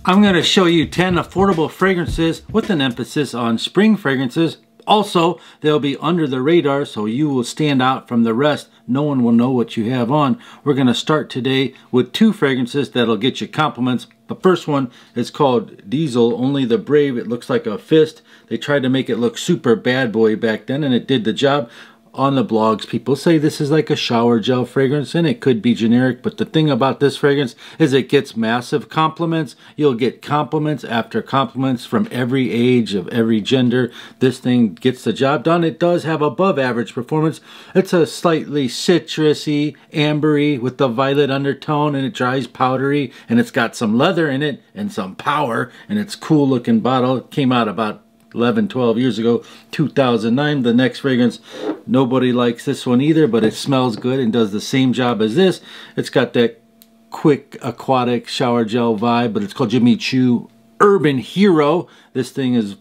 I'm going to show you 10 affordable fragrances with an emphasis on spring fragrances. Also, they'll be under the radar, so you will stand out from the rest. No one will know what you have on. We're going to start today with 2 fragrances that'll get you compliments. The first one is called Diesel, Only the Brave. It looks like a fist. They tried to make it look super bad boy back then, and it did the job. On the blogs, people say this is like a shower gel fragrance, and it could be generic, but the thing about this fragrance is it gets massive compliments. You'll get compliments after compliments from every age, of every gender. This thing gets the job done. It does have above average performance. It's a slightly citrusy, ambery with the violet undertone, and it dries powdery, and it's got some leather in it and some power, and it's cool looking bottle. It came out about 11-12 years ago, 2009. The next fragrance, nobody likes this one either, but it smells good and does the same job as this. It's got that quick aquatic shower gel vibe, but it's called Jimmy Choo Urban Hero. This thing is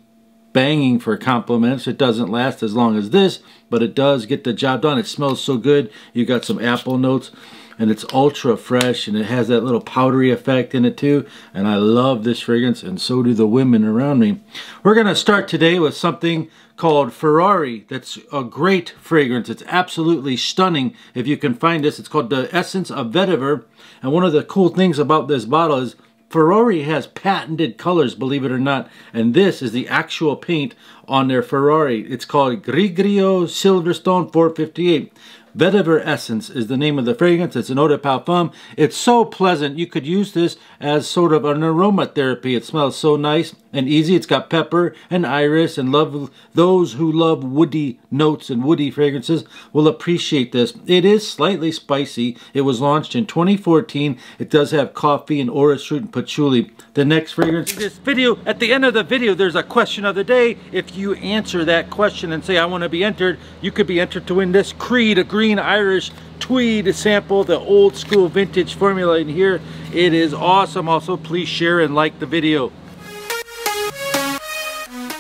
banging for compliments. It doesn't last as long as this, but it does get the job done. It smells so good. You got some apple notes, and it's ultra fresh, and it has that little powdery effect in it too. And I love this fragrance, and so do the women around me. We're going to start today with something called Ferrari. That's a great fragrance. It's absolutely stunning. If you can find this, it's called the Essence of Vetiver. And one of the cool things about this bottle is Ferrari has patented colors, believe it or not, and this is the actual paint on their Ferrari. It's called Grigio Silverstone 458. Vetiver Essence is the name of the fragrance. It's an eau de parfum. It's so pleasant. You could use this as sort of an aromatherapy. It smells so nice and easy. It's got pepper and iris, and those who love woody notes and woody fragrances will appreciate this. It is slightly spicy. It was launched in 2014. It does have coffee and orris root and patchouli. The next fragrance in this video, at the end of the video, there's a question of the day. If you answer that question and say, I want to be entered, you could be entered to win this Creed, a green Irish tweed sample, the old school vintage formula in here. It is awesome. Also, please share and like the video.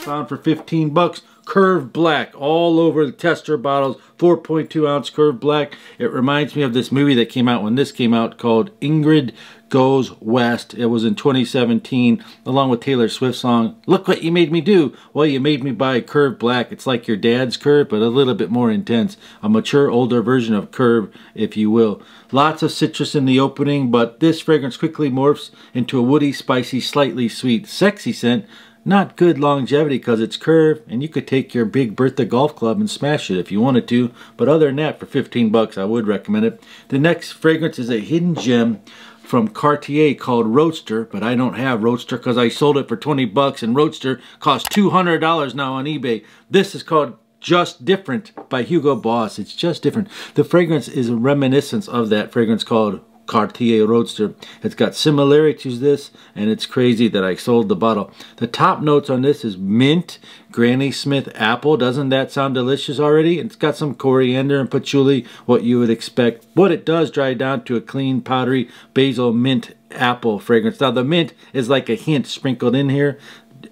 Found for 15 bucks. Curve Black, all over the tester bottles, 4.2 ounce Curve Black. It reminds me of this movie that came out when this came out called Ingrid Goes West. It was in 2017, along with Taylor Swift's song, Look What You Made Me Do. Well, you made me buy Curve Black. It's like your dad's Curve, but a little bit more intense. A mature, older version of Curve, if you will. Lots of citrus in the opening, but this fragrance quickly morphs into a woody, spicy, slightly sweet, sexy scent. Not good longevity because it's Curve, and you could take your Big Bertha golf club and smash it if you wanted to. But other than that, for 15 bucks, I would recommend it. The next fragrance is a hidden gem from Cartier called Roadster, but I don't have Roadster because I sold it for 20 bucks, and Roadster costs $200 now on eBay. This is called Just Different by Hugo Boss. It's just different. The fragrance is a reminiscence of that fragrance called Cartier Roadster. It's got similarities to this, and it's crazy that I sold the bottle. The top notes on this is mint, Granny Smith apple. Doesn't that sound delicious already? It's got some coriander and patchouli, what you would expect. What it does dry down to a clean, powdery basil mint apple fragrance. Now the mint is like a hint sprinkled in here.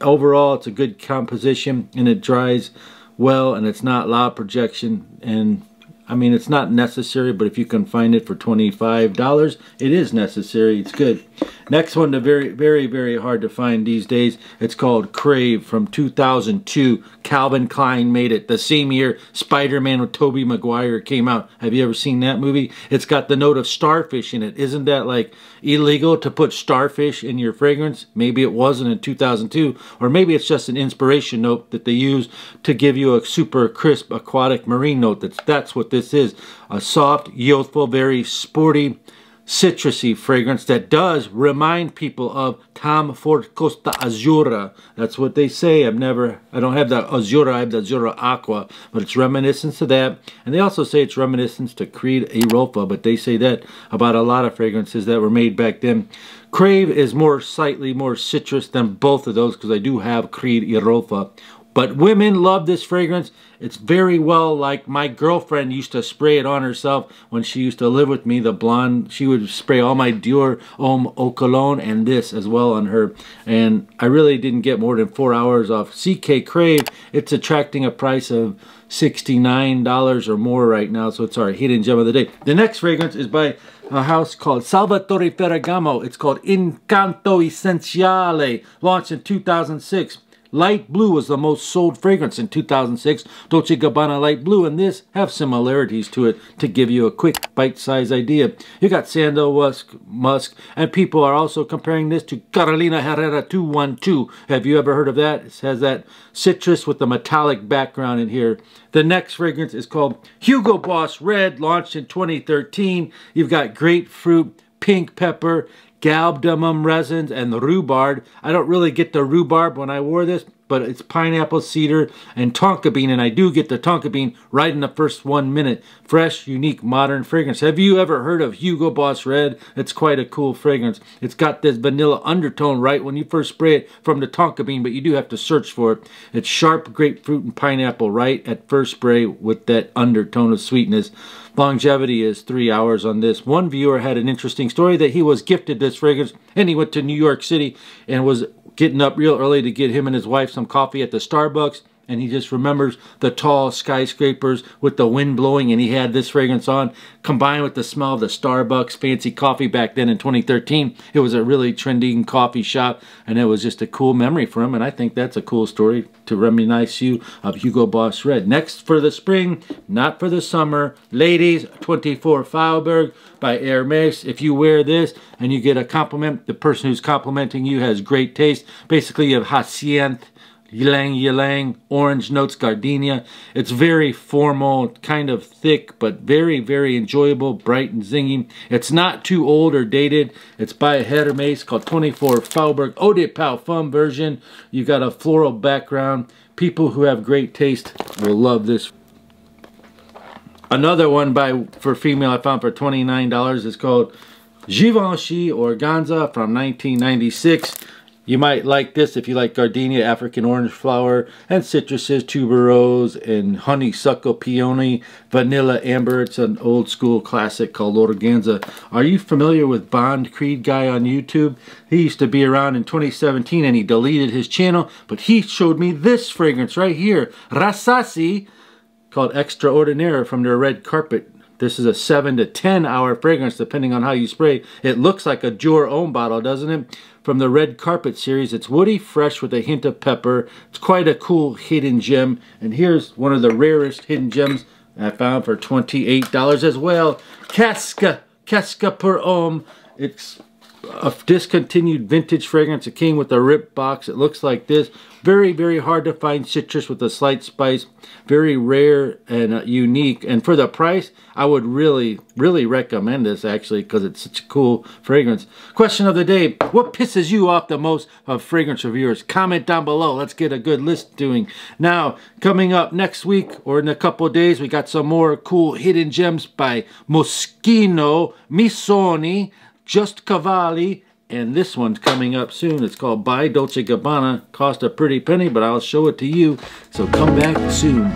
Overall, it's a good composition, and it dries well, and it's not loud projection, and I mean, it's not necessary, but if you can find it for $25, it is necessary. It's good. Next one, very, very, very hard to find these days. It's called Crave from 2002. Calvin Klein made it the same year Spider-Man with Tobey Maguire came out. Have you ever seen that movie? It's got the note of starfish in it. Isn't that like illegal to put starfish in your fragrance? Maybe it wasn't in 2002, or maybe it's just an inspiration note that they use to give you a super crisp aquatic marine note. That's what this is. A soft, youthful, very sporty, citrusy fragrance that does remind people of Tom Ford Costa Azzurra. That's what they say. I don't have the Azzurra, I have the Azzurra Aqua, but it's reminiscent to that. And they also say it's reminiscent to Creed Europa, but they say that about a lot of fragrances that were made back then. Crave is slightly more citrus than both of those because I do have Creed Europa. But women love this fragrance. It's very well like my girlfriend used to spray it on herself when she used to live with me, the blonde. She would spray all my Dior Homme Eau Cologne and this as well on her. And I really didn't get more than 4 hours off CK Crave. It's attracting a price of $69 or more right now, so it's our hidden gem of the day. The next fragrance is by a house called Salvatore Ferragamo. It's called Incanto Essenziale, launched in 2006. Light blue was the most sold fragrance in 2006. Dolce & Gabbana Light Blue and this have similarities to it to give you a quick bite-sized idea. You got sandal musk, and people are also comparing this to Carolina Herrera 212. Have you ever heard of that? It has that citrus with the metallic background in here. The next fragrance is called Hugo Boss Red, launched in 2013. You've got grapefruit, pink pepper, galbanum resins, and rhubarb. I don't really get the rhubarb when I wore this, but it's pineapple, cedar, and tonka bean, and I do get the tonka bean right in the first 1 minute. Fresh, unique, modern fragrance. Have you ever heard of Hugo Boss Red? It's quite a cool fragrance. It's got this vanilla undertone right when you first spray it from the tonka bean, but you do have to search for it. It's sharp grapefruit and pineapple right at first spray with that undertone of sweetness. Longevity is 3 hours on this. One viewer had an interesting story that he was gifted this fragrance and he went to New York City and was getting up real early to get him and his wife some coffee at the Starbucks, and he just remembers the tall skyscrapers with the wind blowing, and he had this fragrance on combined with the smell of the Starbucks fancy coffee back then in 2013. It was a really trending coffee shop, and it was just a cool memory for him, and I think that's a cool story to reminisce you of Hugo Boss Red. Next for the spring, not for the summer, ladies, 24 Faubourg by Hermes. If you wear this and you get a compliment, the person who's complimenting you has great taste. Basically you have Hyacinth, Ylang Ylang, orange notes, gardenia. It's very formal, kind of thick, but very, very enjoyable, bright and zingy. It's not too old or dated. It's by Hermes, called 24 Faubourg Eau de Parfum version. You got a floral background. People who have great taste will love this. Another one for female I found for $29 is called Givenchy Organza from 1996. You might like this if you like gardenia, African orange flower, and citruses, tuberose, and honeysuckle, peony, vanilla, amber. It's an old school classic called Organza. Are you familiar with Bond Creed guy on YouTube? He used to be around in 2017 and he deleted his channel, but he showed me this fragrance right here, Rasasi, called Extraordinaire from their red carpet. This is a 7 to 10 hour fragrance depending on how you spray. It looks like a Dior Homme bottle, doesn't it? From the Red Carpet series. It's woody, fresh with a hint of pepper. It's quite a cool hidden gem. And here's one of the rarest hidden gems I found for $28 as well. Casca per Homme. It's a discontinued vintage fragrance. It came with a ripped box. It looks like this. Very, very hard to find citrus with a slight spice. Very rare and unique. And for the price, I would really, really recommend this actually because it's such a cool fragrance. Question of the day. What pisses you off the most of fragrance reviewers? Comment down below. Let's get a good list doing. Now, coming up next week or in a couple of days, we got some more cool hidden gems by Moschino, Missoni, Just Cavalli, and this one's coming up soon. It's called By Dolce & Gabbana. Cost a pretty penny, but I'll show it to you. So come back soon.